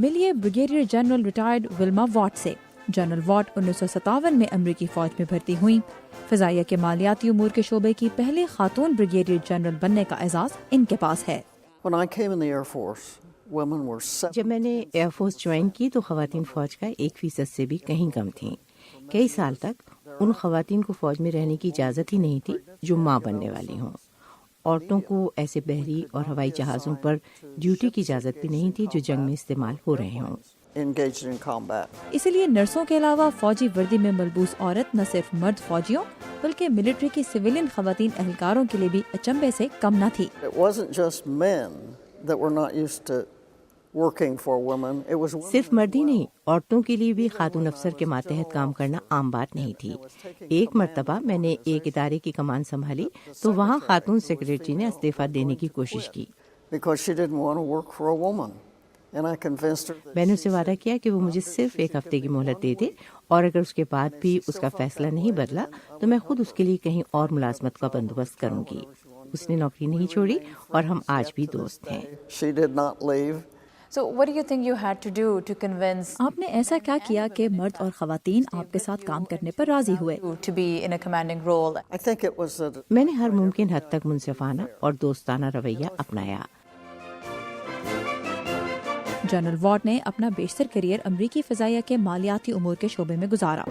ملیے brigadier general retired ولما what سے۔ جنرل واٹ 1957 میں امریکی فوج میں بھرتی ہوئیں۔ فضائیہ کے مالیاتی امور کے شعبے کی پہلی خاتون بریگیڈیئر جنرل بننے کا اعزاز ان کے پاس ہے۔ جب میں نے ایئر فورس جوائن کی تو خواتین فوج کا 1% سے بھی کہیں کم تھیں۔ کئی سال تک ان خواتین کو فوج میں رہنے کی اجازت ہی نہیں تھی جو ماں بننے والی ہوں۔ عورتوں کو ایسے بحری اور ہوائی جہازوں پر ڈیوٹی کی اجازت بھی نہیں تھی جو جنگ میں استعمال ہو رہے ہوں۔ اسی لیے نرسوں کے علاوہ فوجی وردی میں ملبوس عورت نہ صرف مرد فوجیوں بلکہ ملٹری کی سویلین خواتین اہلکاروں کے لیے بھی اچنبے سے کم نہ تھی۔ صرف مرد ہی نہیں، عورتوں کے لیے بھی خاتون افسر کے ماتحت کام کرنا عام بات نہیں تھی۔ ایک مرتبہ میں نے ایک ادارے کی کمان سنبھالی تو وہاں خاتون سیکریٹری نے استعفیٰ دینے کی کوشش کی۔ میں نے اسے وعدہ کیا کہ وہ مجھے صرف 1 ہفتے کی مہلت دے دے اور اگر اس کے بعد بھی اس کا فیصلہ نہیں بدلا تو میں خود اس کے لیے کہیں اور ملازمت کا بندوبست کروں گی۔ اس نے نوکری نہیں چھوڑی اور ہم آج بھی دوست ہیں۔ آپ نے ایسا کیا کیا کہ مرد اور خواتین آپ کے ساتھ کام کرنے پر راضی ہوئے؟ میں نے ہر ممکن حد تک منصفانہ اور دوستانہ رویہ اپنایا۔ جنرل واٹ نے اپنا بیشتر کیریئر امریکی فضائیہ کے مالیاتی امور کے شعبے میں گزارا۔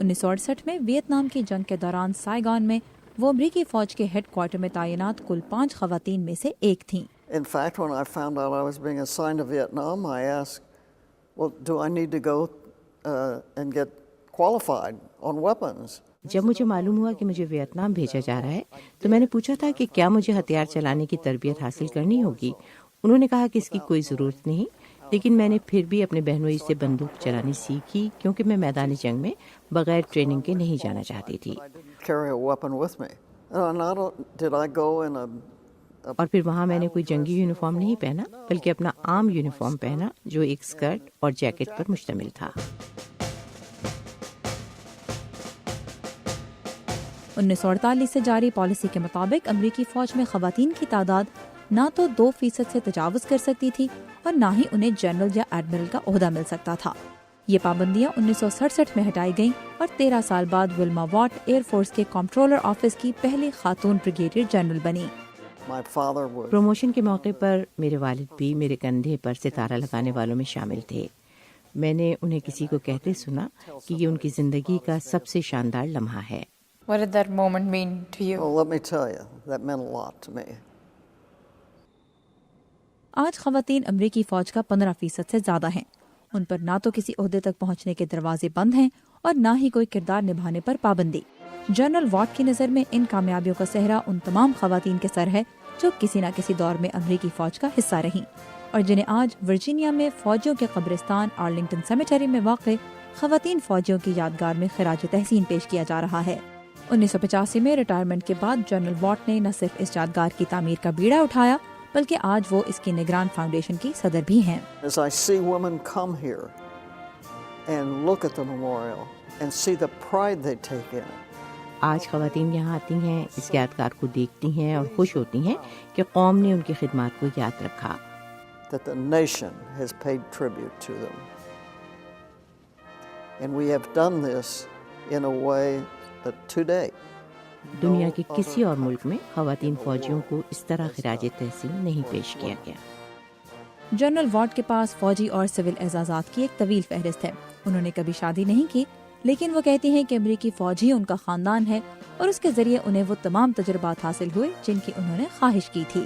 1968 میں ویتنام کی جنگ کے دوران سائیگان میں وہ امریکی فوج کے ہیڈ کوارٹر میں تعینات کل 5 خواتین میں سے ایک تھیں۔ In fact, when I found out I was being assigned to Vietnam, I asked, well, do I need to go and get qualified on weapons? جب مجھے معلوم ہوا کہ مجھے ویتنام بھیجا جا رہا ہے تو میں نے پوچھا تھا کہ کیا مجھے ہتھیار چلانے کی تربیت حاصل کرنی ہوگی۔ انہوں نے کہا کہ اس کی کوئی ضرورت نہیں، لیکن میں نے پھر بھی اپنے بہنوئی سے بندوق چلانی سیکھی کیونکہ میں میدان جنگ میں بغیر ٹریننگ کے نہیں جانا چاہتی تھی۔ اور پھر وہاں میں نے کوئی جنگی یونیفارم نہیں پہنا بلکہ اپنا عام یونیفارم پہنا جو ایک اسکرٹ اور جیکٹ پر مشتمل تھا۔ 1948 سے جاری پالیسی کے مطابق امریکی فوج میں خواتین کی تعداد نہ تو 2% سے تجاوز کر سکتی تھی اور نہ ہی انہیں جنرل یا ایڈمرل کا عہدہ مل سکتا تھا۔ یہ پابندیاں 1967 میں ہٹائی گئیں اور 13 سال بعد ولما واٹ ایئر فورس کے کمپٹرولر آفس کی پہلی خاتون بریگیڈیئر جنرل بنی۔ پروموشن کے موقع پر میرے والد بھی میرے کندھے پر ستارہ لگانے والوں میں شامل تھے۔ میں نے انہیں کسی کو کہتے سنا کہ یہ ان کی زندگی کا سب سے شاندار لمحہ ہے۔ What did that moment mean to you? Well, let me tell you, that meant a lot to me. آج خواتین امریکی فوج کا 15% سے زیادہ ہیں۔ ان پر نہ تو کسی عہدے تک پہنچنے کے دروازے بند ہیں اور نہ ہی کوئی کردار نبھانے پر پابندی۔ جنرل واٹ کی نظر میں ان کامیابیوں کا صحرا ان تمام خواتین کے سر ہے جو کسی نہ کسی دور میں امریکی فوج کا حصہ رہیں اور جنہیں آج ورجینیا میں فوجیوں کے قبرستان آرلنگٹن سیمیٹری میں واقع خواتین فوجیوں کی یادگار میں خراج تحسین پیش کیا جا رہا ہے۔ 1985 میں ریٹائرمنٹ کے بعد جنرل واٹ نے نہ صرف اس یادگار کی تعمیر کا بیڑا اٹھایا بلکہ آج وہ اس کی نگران فاؤنڈیشن کی صدر بھی ہیں۔ As I see women come here and look at the memorial and see the pride they take in it. آج خواتین یہاں آتی ہیں، اس یادگار کو دیکھتی ہیں اور خوش ہوتی ہیں کہ قوم نے ان کی خدمات کو یاد رکھا۔ That the nation has paid tribute to them. And we have done this in a way that today دنیا کے کسی اور ملک میں خواتین فوجیوں کو اس طرح خراج تحسین نہیں پیش کیا گیا۔ جنرل واٹ کے پاس فوجی اور سول اعزازات کی ایک طویل فہرست ہے۔ انہوں نے کبھی شادی نہیں کی لیکن وہ کہتی ہیں کہ امریکی فوج ہی ان کا خاندان ہے اور اس کے ذریعے انہیں وہ تمام تجربات حاصل ہوئے جن کی انہوں نے خواہش کی تھی۔